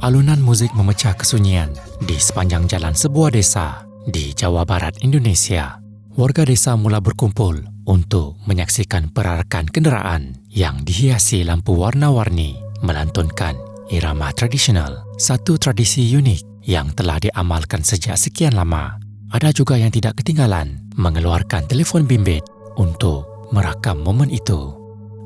Alunan muzik memecah kesunyian di sepanjang jalan sebuah desa di Jawa Barat, Indonesia. Warga desa mula berkumpul untuk menyaksikan perarakan kenderaan yang dihiasi lampu warna-warni melantunkan irama tradisional, satu tradisi unik yang telah diamalkan sejak sekian lama. Ada juga yang tidak ketinggalan mengeluarkan telefon bimbit untuk merakam momen itu.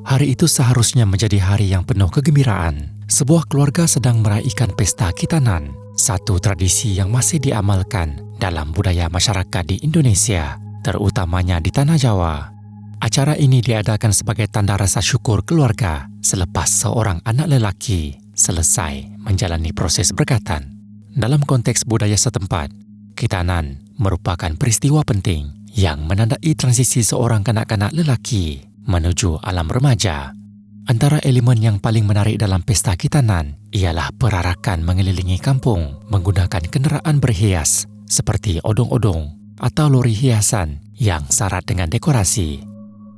Hari itu seharusnya menjadi hari yang penuh kegembiraan. Sebuah keluarga sedang meraihkan pesta Kitanan, satu tradisi yang masih diamalkan dalam budaya masyarakat di Indonesia, terutamanya di Tanah Jawa. Acara ini diadakan sebagai tanda rasa syukur keluarga selepas seorang anak lelaki selesai menjalani proses berkatan. Dalam konteks budaya setempat, Kitanan merupakan peristiwa penting yang menandai transisi seorang kanak-kanak lelaki menuju alam remaja. Antara elemen yang paling menarik dalam pesta Kitanan ialah perarakan mengelilingi kampung menggunakan kenderaan berhias seperti odong-odong atau lori hiasan yang syarat dengan dekorasi.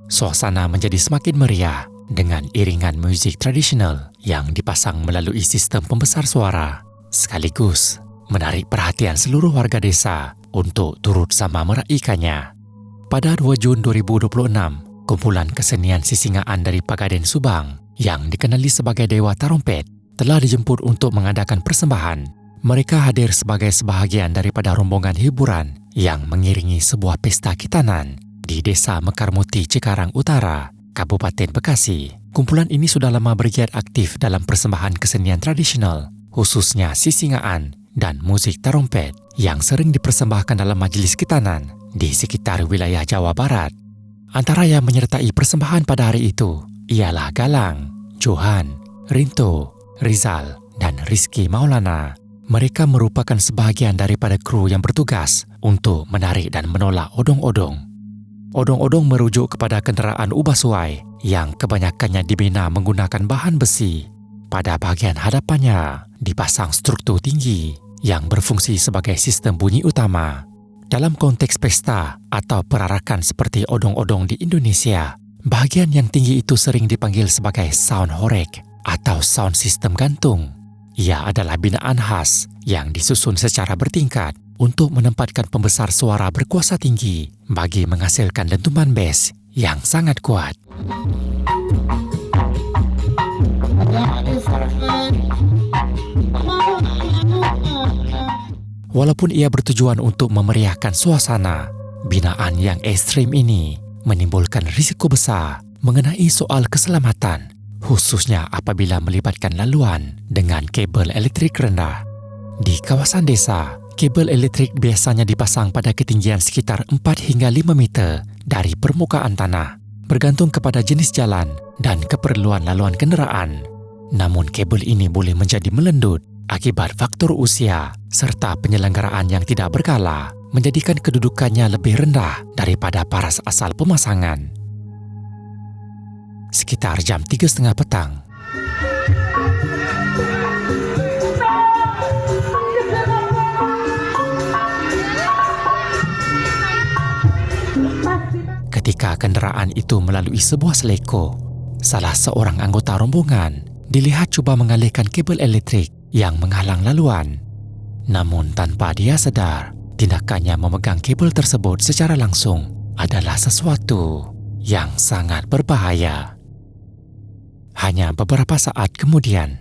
Suasana menjadi semakin meriah dengan iringan muzik tradisional yang dipasang melalui sistem pembesar suara, sekaligus menarik perhatian seluruh warga desa untuk turut sama meraihkannya. Pada 2 Jun 2026, kumpulan kesenian Sisingaan dari Pagaden Subang yang dikenali sebagai Dewa Tarompet telah dijemput untuk mengadakan persembahan. Mereka hadir sebagai sebahagian daripada rombongan hiburan yang mengiringi sebuah pesta Kitanan di Desa Mekarmuti, Cikarang Utara, Kabupaten Bekasi. Kumpulan ini sudah lama bergiat aktif dalam persembahan kesenian tradisional, khususnya Sisingaan dan musik tarompet yang sering dipersembahkan dalam majelis Kitanan di sekitar wilayah Jawa Barat. Antara yang menyertai persembahan pada hari itu ialah Galang, Johan, Rinto, Rizal, dan Rizky Maulana. Mereka merupakan sebahagian daripada kru yang bertugas untuk menarik dan menolak odong-odong. Odong-odong merujuk kepada kenderaan ubah suai yang kebanyakannya dibina menggunakan bahan besi. Pada bahagian hadapannya dipasang struktur tinggi yang berfungsi sebagai sistem bunyi utama. Dalam konteks pesta atau perarakan seperti odong-odong di Indonesia, bahagian yang tinggi itu sering dipanggil sebagai sound horek atau sound system gantung. Ia adalah binaan khas yang disusun secara bertingkat untuk menempatkan pembesar suara berkuasa tinggi bagi menghasilkan dentuman bass yang sangat kuat. Walaupun ia bertujuan untuk memeriahkan suasana, binaan yang ekstrim ini menimbulkan risiko besar mengenai soal keselamatan, khususnya apabila melibatkan laluan dengan kabel elektrik rendah. Di kawasan desa, kabel elektrik biasanya dipasang pada ketinggian sekitar 4 hingga 5 meter dari permukaan tanah, bergantung kepada jenis jalan dan keperluan laluan kenderaan. Namun kabel ini boleh menjadi melendut akibat faktor usia serta penyelenggaraan yang tidak berkala, menjadikan kedudukannya lebih rendah daripada paras asal pemasangan. Sekitar jam 3.30 petang, ketika kenderaan itu melalui sebuah seleko, salah seorang anggota rombongan dilihat cuba mengalihkan kabel elektrik yang menghalang laluan. Namun tanpa dia sadar, tindakannya memegang kabel tersebut secara langsung adalah sesuatu yang sangat berbahaya. Hanya beberapa saat kemudian,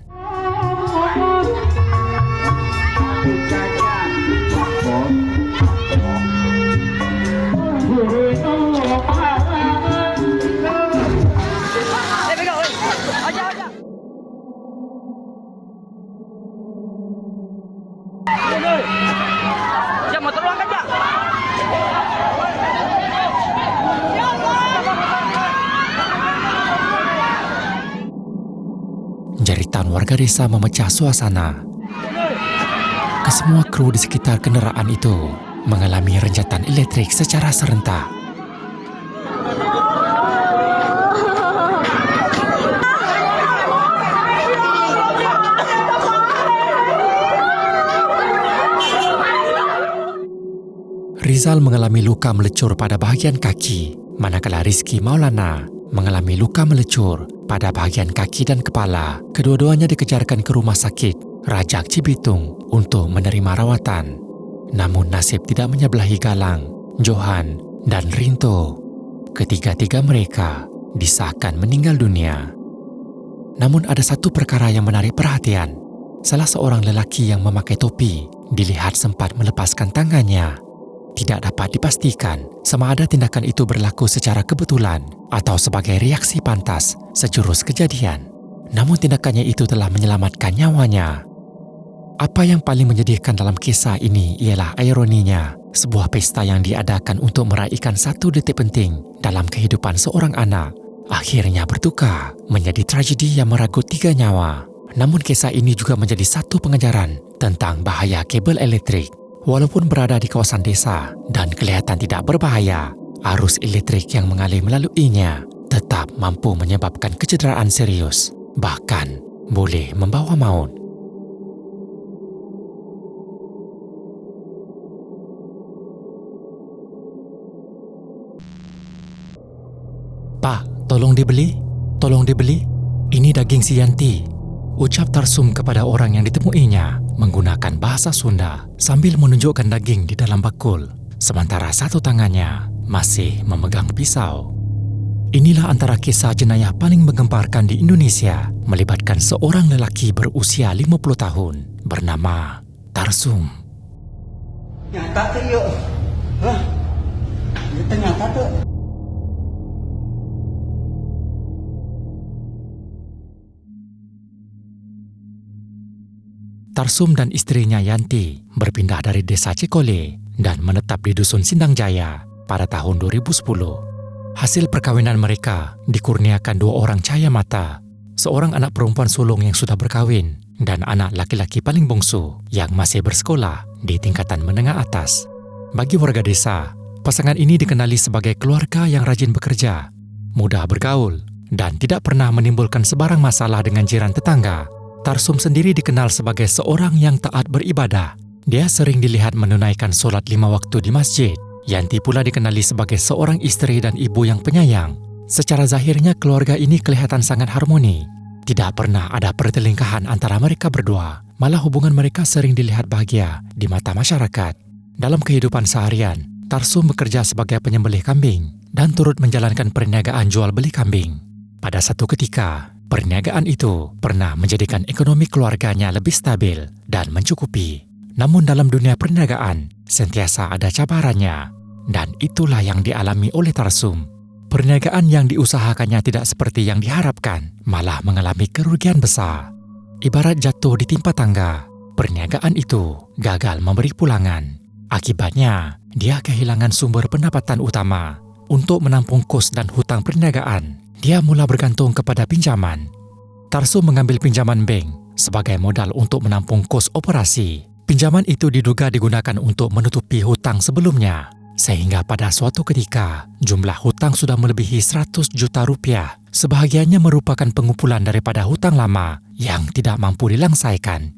jeritan warga desa memecah suasana. Kesemua kru di sekitar kenderaan itu mengalami renjatan elektrik secara serentak. Rizal mengalami luka melecur pada bahagian kaki, manakala Rizky Maulana mengalami luka melecur Pada bahagian kaki dan kepala, kedua-duanya dikejarkan ke rumah sakit Rajak Cibitung untuk menerima rawatan. Namun nasib tidak menyebelahi Galang, Johan, dan Rinto. Ketiga-tiga mereka disahkan meninggal dunia. Namun ada satu perkara yang menarik perhatian. Salah seorang lelaki yang memakai topi dilihat sempat melepaskan tangannya. Tidak dapat dipastikan sama ada tindakan itu berlaku secara kebetulan atau sebagai reaksi pantas sejurus kejadian. Namun tindakannya itu telah menyelamatkan nyawanya. Apa yang paling menyedihkan dalam kisah ini ialah ironinya. Sebuah pesta yang diadakan untuk meraihkan satu detik penting dalam kehidupan seorang anak akhirnya bertukar menjadi tragedi yang merenggut 3 nyawa. Namun kisah ini juga menjadi satu pengajaran tentang bahaya kabel elektrik. Walaupun berada di kawasan desa dan kelihatan tidak berbahaya, arus elektrik yang mengalir melaluinya tetap mampu menyebabkan kecederaan serius, bahkan boleh membawa maut. "Pak, tolong dibeli? Tolong dibeli? Ini daging si Yanti," ucap Tarsum kepada orang yang ditemuinya menggunakan bahasa Sunda sambil menunjukkan daging di dalam bakul, sementara satu tangannya masih memegang pisau. Inilah antara kisah jenayah paling menggemparkan di Indonesia, melibatkan seorang lelaki berusia 50 tahun bernama Tarsum. Nyata ke yuk? Hah? Itu nyata tuh. Tarsum dan istrinya Yanti berpindah dari desa Cikole dan menetap di dusun Sindang Jaya pada tahun 2010. Hasil perkawinan mereka dikurniakan 2 orang cahaya mata, seorang anak perempuan sulung yang sudah berkawin dan anak laki-laki paling bongsu yang masih bersekolah di tingkatan menengah atas. Bagi warga desa, pasangan ini dikenali sebagai keluarga yang rajin bekerja, mudah bergaul, dan tidak pernah menimbulkan sebarang masalah dengan jiran tetangga. Tarsum sendiri dikenal sebagai seorang yang taat beribadah. Dia sering dilihat menunaikan solat 5 waktu di masjid. Yanti pula dikenali sebagai seorang istri dan ibu yang penyayang. Secara zahirnya keluarga ini kelihatan sangat harmoni. Tidak pernah ada pertelingkahan antara mereka berdua. Malah hubungan mereka sering dilihat bahagia di mata masyarakat. Dalam kehidupan seharian, Tarsum bekerja sebagai penyembelih kambing dan turut menjalankan perniagaan jual beli kambing. Pada satu ketika, perniagaan itu pernah menjadikan ekonomi keluarganya lebih stabil dan mencukupi. Namun dalam dunia perniagaan, sentiasa ada cabarannya. Dan itulah yang dialami oleh Tarsum. Perniagaan yang diusahakannya tidak seperti yang diharapkan, malah mengalami kerugian besar. Ibarat jatuh ditimpa tangga, perniagaan itu gagal memberi pulangan. Akibatnya, dia kehilangan sumber pendapatan utama. Untuk menampung kos dan hutang perniagaan, dia mula bergantung kepada pinjaman. Tarsum mengambil pinjaman bank sebagai modal untuk menampung kos operasi. Pinjaman itu diduga digunakan untuk menutupi hutang sebelumnya, sehingga pada suatu ketika jumlah hutang sudah melebihi 100 juta rupiah. Sebahagiannya merupakan pengumpulan daripada hutang lama yang tidak mampu dilangsaikan.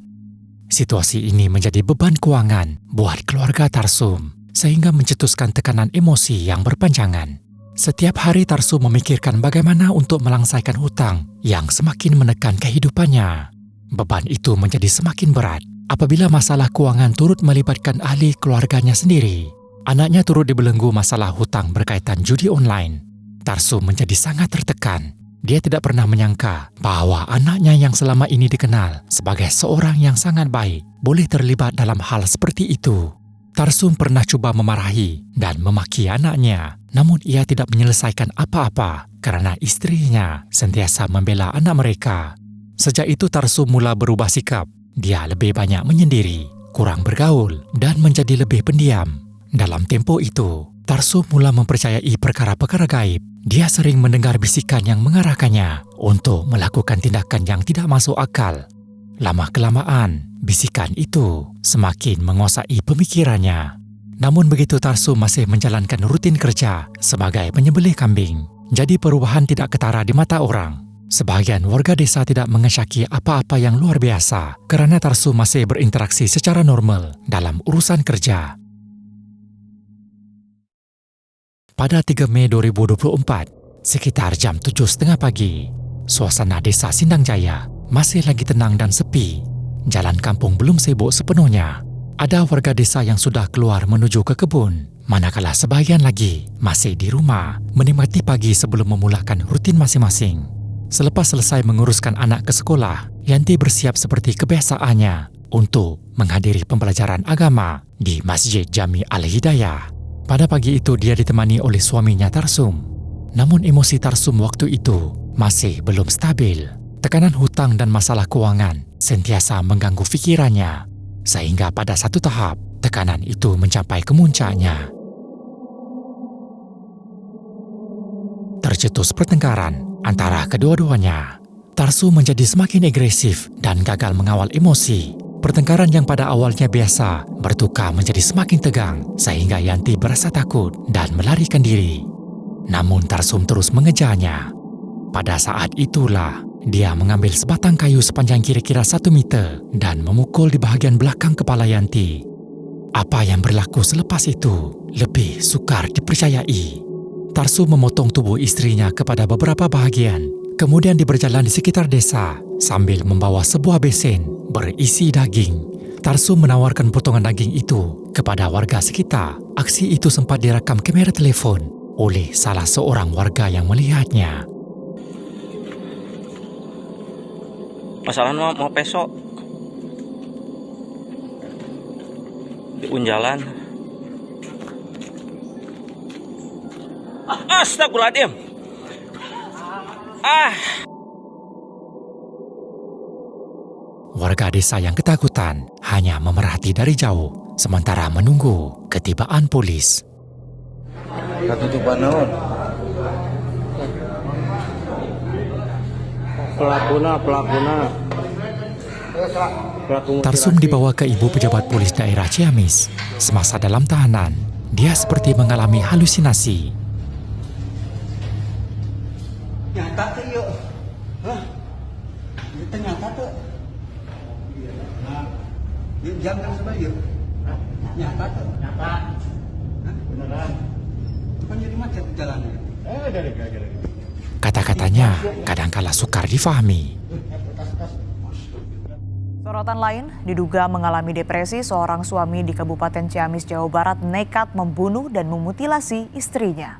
Situasi ini menjadi beban keuangan buat keluarga Tarsum, sehingga mencetuskan tekanan emosi yang berpanjangan. Setiap hari Tarsum memikirkan bagaimana untuk melangsaikan hutang yang semakin menekan kehidupannya. Beban itu menjadi semakin berat apabila masalah keuangan turut melibatkan ahli keluarganya sendiri. Anaknya turut dibelenggu masalah hutang berkaitan judi online. Tarsum menjadi sangat tertekan. Dia tidak pernah menyangka bahwa anaknya yang selama ini dikenal sebagai seorang yang sangat baik boleh terlibat dalam hal seperti itu. Tarsum pernah cuba memarahi dan memaki anaknya, namun ia tidak menyelesaikan apa-apa karena istrinya sentiasa membela anak mereka. Sejak itu Tarsum mula berubah sikap. Dia lebih banyak menyendiri, kurang bergaul, dan menjadi lebih pendiam. Dalam tempo itu, Tarsum mula mempercayai perkara-perkara gaib. Dia sering mendengar bisikan yang mengarahkannya untuk melakukan tindakan yang tidak masuk akal. Lama-kelamaan, bisikan itu semakin menguasai pemikirannya. Namun begitu Tarsum masih menjalankan rutin kerja sebagai penyembelih kambing, jadi perubahan tidak ketara di mata orang. Sebahagian warga desa tidak mengesyaki apa-apa yang luar biasa kerana Tarsum masih berinteraksi secara normal dalam urusan kerja. Pada 3 Mei 2024, sekitar jam 7.30 pagi, suasana desa Sindang Jaya masih lagi tenang dan sepi. Jalan kampung belum sibuk sepenuhnya. Ada warga desa yang sudah keluar menuju ke kebun, manakala sebahagian lagi masih di rumah menikmati pagi sebelum memulakan rutin masing-masing. Selepas selesai menguruskan anak ke sekolah, Yanti bersiap seperti kebiasaannya untuk menghadiri pembelajaran agama di Masjid Jami Al-Hidayah. Pada pagi itu dia ditemani oleh suaminya Tarsum. Namun emosi Tarsum waktu itu masih belum stabil. Tekanan hutang dan masalah keuangan sentiasa mengganggu fikirannya, sehingga pada satu tahap tekanan itu mencapai kemuncaknya. Tercetus pertengkaran antara kedua-duanya. Tarsum menjadi semakin agresif dan gagal mengawal emosi. Pertengkaran yang pada awalnya biasa bertukar menjadi semakin tegang sehingga Yanti berasa takut dan melarikan diri. Namun Tarsum terus mengejarnya. Pada saat itulah dia mengambil sebatang kayu sepanjang kira-kira 1 meter dan memukul di bahagian belakang kepala Yanti. Apa yang berlaku selepas itu lebih sukar dipercayai. Tarsum memotong tubuh istrinya kepada beberapa bahagian. Kemudian dia berjalan di sekitar desa sambil membawa sebuah besen berisi daging. Tarsum menawarkan potongan daging itu kepada warga sekitar. Aksi itu sempat direkam kamera telefon oleh salah seorang warga yang melihatnya. Masalahnya mau pesok di unjalan. Astagfirullahaladzim. Warga desa yang ketakutan hanya memerhati dari jauh sementara menunggu ketibaan polis. Katutupan naon? Pelakuna. Tarsum dibawa ke ibu pejabat polis daerah Ciamis. Semasa dalam tahanan, dia seperti mengalami halusinasi. Nyata tuh yuk. Hah? Ternyata tuh. Yuk jam kan sebab yuk. Nyata tuh. Nyata. Beneran. Itu kan jadi macet jalannya. Dari. Kata-katanya kadangkala sukar difahami. Sorotan lain, diduga mengalami depresi, seorang suami di Kabupaten Ciamis, Jawa Barat nekat membunuh dan memutilasi istrinya.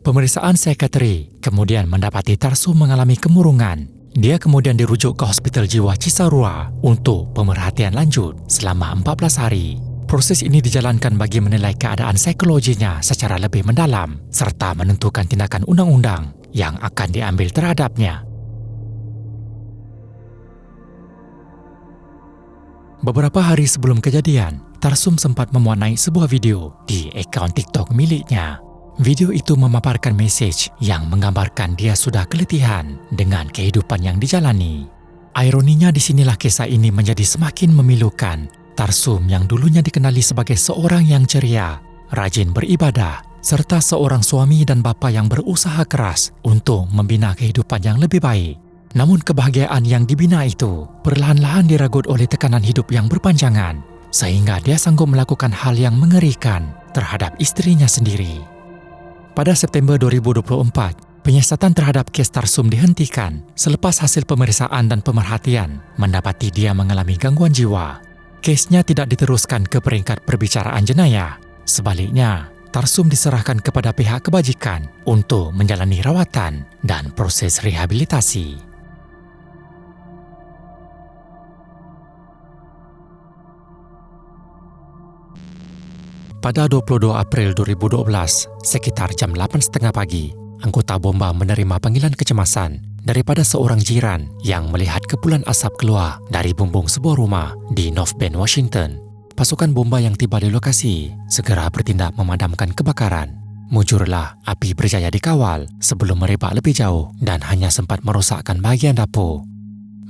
Pemeriksaan psikiatri kemudian mendapati Tarsum mengalami kemurungan. Dia kemudian dirujuk ke Hospital Jiwa Cisarua untuk pemerhatian lanjut selama 14 hari. Proses ini dijalankan bagi menilai keadaan psikologinya secara lebih mendalam serta menentukan tindakan undang-undang yang akan diambil terhadapnya. Beberapa hari sebelum kejadian, Tarsum sempat mewarnai sebuah video di akaun TikTok miliknya. Video itu memaparkan mesej yang menggambarkan dia sudah keletihan dengan kehidupan yang dijalani. Ironinya disinilah kisah ini menjadi semakin memilukan. Tarsum yang dulunya dikenali sebagai seorang yang ceria, rajin beribadah, serta seorang suami dan bapa yang berusaha keras untuk membina kehidupan yang lebih baik. Namun kebahagiaan yang dibina itu perlahan-lahan diragut oleh tekanan hidup yang berpanjangan, sehingga dia sanggup melakukan hal yang mengerikan terhadap istrinya sendiri. Pada September 2024, penyiasatan terhadap kes Tarsum dihentikan selepas hasil pemeriksaan dan pemerhatian mendapati dia mengalami gangguan jiwa. Kesnya tidak diteruskan ke peringkat perbicaraan jenayah. Sebaliknya, Tarsum diserahkan kepada pihak kebajikan untuk menjalani rawatan dan proses rehabilitasi. Pada 22 April 2012, sekitar jam 8.30 pagi, anggota bomba menerima panggilan kecemasan daripada seorang jiran yang melihat kepulan asap keluar dari bumbung sebuah rumah di North Bend, Washington. Pasukan bomba yang tiba di lokasi segera bertindak memadamkan kebakaran. Mujurlah api berjaya dikawal sebelum merebak lebih jauh dan hanya sempat merosakkan bahagian dapur.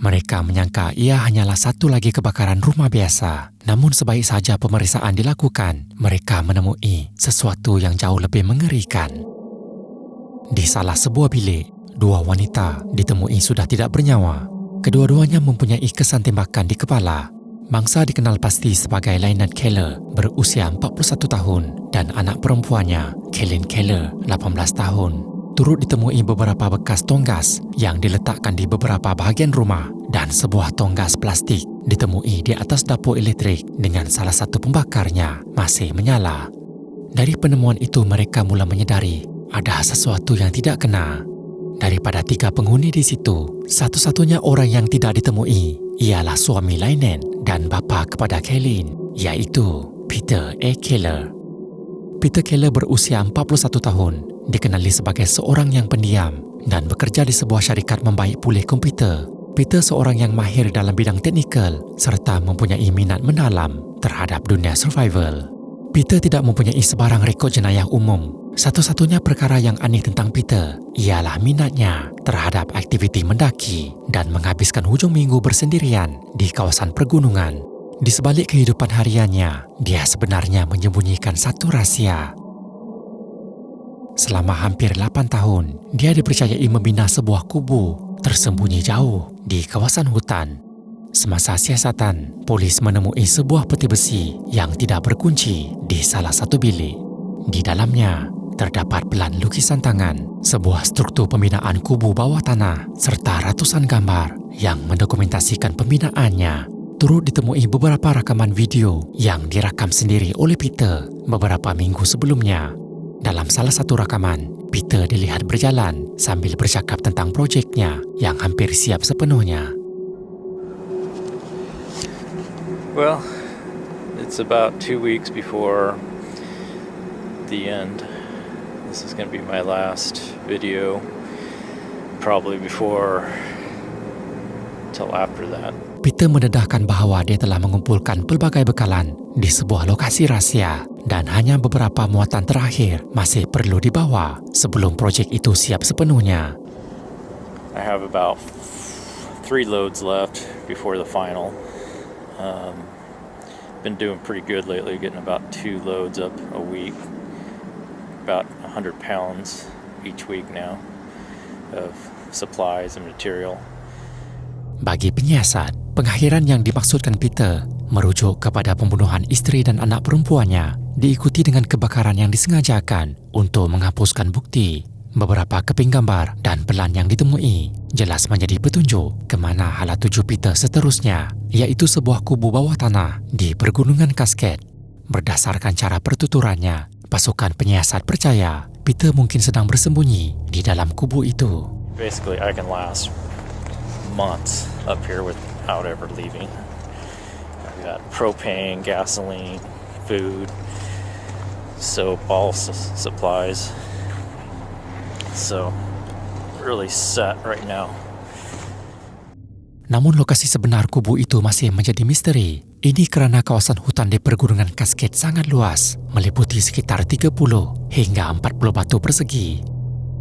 Mereka menyangka ia hanyalah satu lagi kebakaran rumah biasa. Namun sebaik saja pemeriksaan dilakukan, mereka menemui sesuatu yang jauh lebih mengerikan. Di salah sebuah bilik, dua wanita ditemui sudah tidak bernyawa. Kedua-duanya mempunyai kesan tembakan di kepala. Mangsa dikenal pasti sebagai Lynette Keller, berusia 41 tahun, dan anak perempuannya, Kellen Keller, 18 tahun. turut ditemui beberapa bekas tonggas yang diletakkan di beberapa bahagian rumah dan sebuah tonggas plastik ditemui di atas dapur elektrik dengan salah satu pembakarnya masih menyala. Dari penemuan itu mereka mula menyedari ada sesuatu yang tidak kena. Daripada 3 penghuni di situ, satu-satunya orang yang tidak ditemui ialah suami Lynette dan bapa kepada Kaylin, iaitu Peter A. Keller. Peter Keller berusia 41 tahun, dikenali sebagai seorang yang pendiam dan bekerja di sebuah syarikat membaik pulih komputer. Peter seorang yang mahir dalam bidang teknikal serta mempunyai minat mendalam terhadap dunia survival. Peter tidak mempunyai sebarang rekod jenayah umum. Satu-satunya perkara yang aneh tentang Peter ialah minatnya terhadap aktiviti mendaki dan menghabiskan hujung minggu bersendirian di kawasan pergunungan. Di sebalik kehidupan hariannya, dia sebenarnya menyembunyikan satu rahsia. Selama hampir 8 tahun, dia dipercayai membina sebuah kubu tersembunyi jauh di kawasan hutan. Semasa siasatan, polis menemui sebuah peti besi yang tidak berkunci di salah satu bilik. Di dalamnya, terdapat pelan lukisan tangan, sebuah struktur pembinaan kubu bawah tanah, serta ratusan gambar yang mendokumentasikan pembinaannya. Turut ditemui beberapa rakaman video yang dirakam sendiri oleh Peter beberapa minggu sebelumnya. Dalam salah satu rakaman, Peter dilihat berjalan sambil bercakap tentang projeknya yang hampir siap sepenuhnya. Well, it's about 2 weeks before the end. This is going to be my last video, probably before till after that. Peter mendedahkan bahawa dia telah mengumpulkan pelbagai bekalan di sebuah lokasi rahsia dan hanya beberapa muatan terakhir masih perlu dibawa sebelum projek itu siap sepenuhnya. I have about 3 loads left before the final. Been doing pretty good lately, getting about 2 loads up a week. About 100 pounds each week now of supplies and material. Bagi penyiasat, pengakhiran yang dimaksudkan Peter merujuk kepada pembunuhan isteri dan anak perempuannya diikuti dengan kebakaran yang disengajakan untuk menghapuskan bukti. Beberapa keping gambar dan pelan yang ditemui jelas menjadi petunjuk ke mana hala tuju Peter seterusnya, iaitu sebuah kubu bawah tanah di pergunungan Cascade. Berdasarkan cara pertuturannya, pasukan penyiasat percaya Peter mungkin sedang bersembunyi di dalam kubu itu. Basically, I can last months up here without ever leaving. I've got propane, gasoline, food, soap, all supplies. So, really set right now. Namun lokasi sebenar kubu itu masih menjadi misteri. Ini kerana kawasan hutan di pergunungan Cascade sangat luas, meliputi sekitar 30 hingga 40 batu persegi.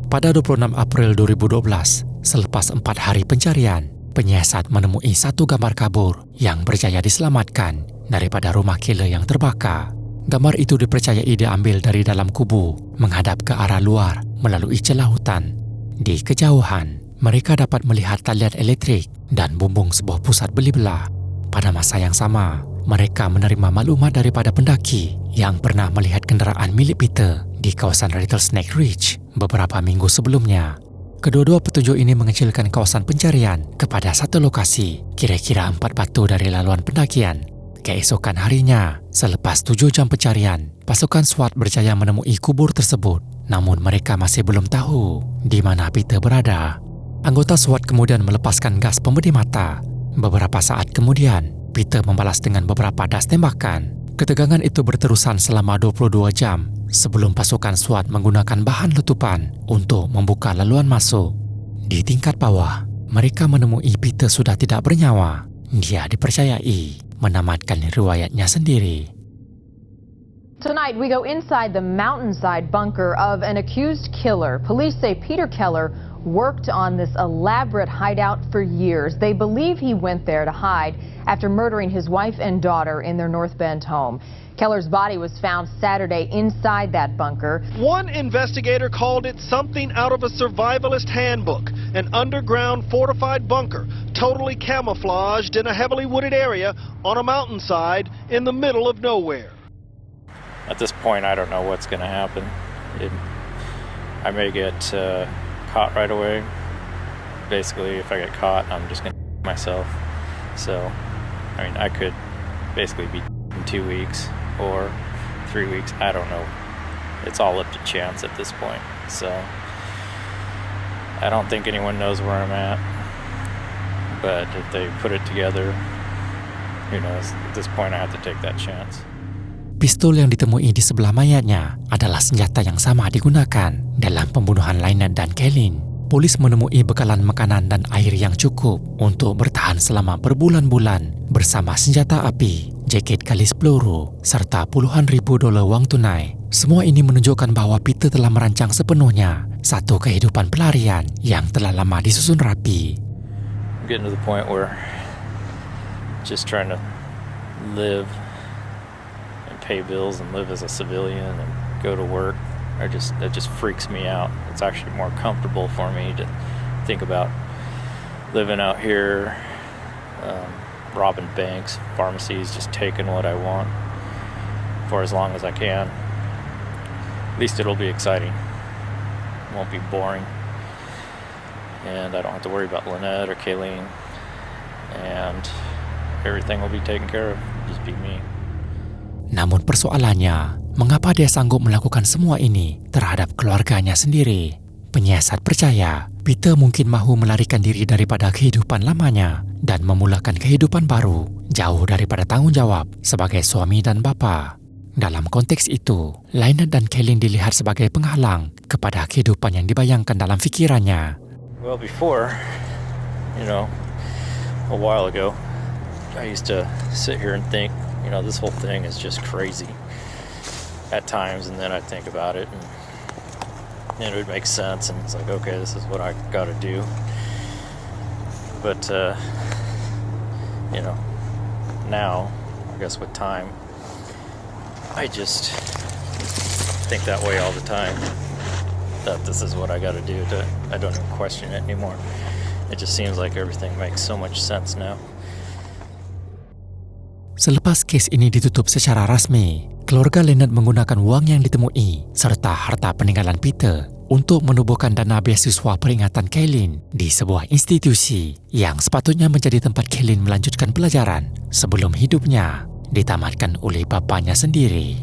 Pada 26 April 2012, selepas 4 hari pencarian, penyiasat menemui satu gambar kabur yang berjaya diselamatkan daripada rumah Keller yang terbakar. Gambar itu dipercayai diambil dari dalam kubu, menghadap ke arah luar melalui celah hutan. Di kejauhan, mereka dapat melihat talian elektrik dan bumbung sebuah pusat beli belah. Pada masa yang sama, mereka menerima maklumat daripada pendaki yang pernah melihat kenderaan milik Peter di kawasan Rattlesnake Ridge beberapa minggu sebelumnya. Kedua-dua petunjuk ini mengecilkan kawasan pencarian kepada satu lokasi, kira-kira 4 batu dari laluan pendakian. Keesokan harinya, selepas 7 jam pencarian, pasukan SWAT berjaya menemui kubur tersebut. Namun mereka masih belum tahu di mana Peter berada. Anggota SWAT kemudian melepaskan gas pemedih mata. Beberapa saat kemudian, Peter membalas dengan beberapa das tembakan. Ketegangan itu berterusan selama 22 jam sebelum pasukan SWAT menggunakan bahan letupan untuk membuka laluan masuk. Di tingkat bawah, mereka menemui Peter sudah tidak bernyawa. Dia dipercayai menamatkan riwayatnya sendiri. Tonight, we go inside the mountainside bunker of an accused killer. Police say Peter Keller worked on this elaborate hideout for years. They believe he went there to hide after murdering his wife and daughter in their North Bend home. Keller's body was found Saturday inside that bunker. One investigator called it something out of a survivalist handbook, an underground fortified bunker, totally camouflaged in a heavily wooded area on a mountainside in the middle of nowhere. At this point, I don't know what's going to happen. I may get caught right away. Basically, if I get caught, I'm just going to myself. So, I mean, I could basically be in 2 weeks or 3 weeks. I don't know. It's all up to chance at this point. So, I don't think anyone knows where I'm at. But if they put it together, who knows? At this point, I have to take that chance. Pistol yang ditemui di sebelah mayatnya adalah senjata yang sama digunakan dalam pembunuhan Lynette dan Kaylin. Polis menemui bekalan makanan dan air yang cukup untuk bertahan selama berbulan-bulan bersama senjata api, jaket kalis peluru, serta puluhan ribu dolar wang tunai. Semua ini menunjukkan bahwa Peter telah merancang sepenuhnya satu kehidupan pelarian yang telah lama disusun rapi. I'm getting to the point where just trying to live and pay bills and live as a civilian and go to work. It just freaks me out. It's actually more comfortable for me to think about living out here, robbing banks, pharmacies, just taking what I want for as long as I can. At least it'll be exciting. It won't be boring. And I don't have to worry about Lynette or Kaylin. And everything will be taken care of. Just be me. Namun persoalannya, mengapa dia sanggup melakukan semua ini terhadap keluarganya sendiri? Penyiasat percaya Peter mungkin mahu melarikan diri daripada kehidupan lamanya dan memulakan kehidupan baru jauh daripada tanggung jawab sebagai suami dan bapa. Dalam konteks itu, Lynette dan Kaylin dilihat sebagai penghalang kepada kehidupan yang dibayangkan dalam fikirannya. Well, before, a while ago, I used to sit here and think, this whole thing is just crazy at times, and then I'd think about it, and it would make sense, and it's like, okay, this is what I got to do. But, now, I guess with time, I just think that way all the time, that this is what I got to do. I don't even question it anymore. It just seems like everything makes so much sense now. Selepas kes ini ditutup secara rasmi, keluarga Lynette menggunakan wang yang ditemui serta harta peninggalan Peter untuk menubuhkan dana beasiswa peringatan Kaylin di sebuah institusi yang sepatutnya menjadi tempat Kaylin melanjutkan pelajaran sebelum hidupnya ditamatkan oleh bapanya sendiri.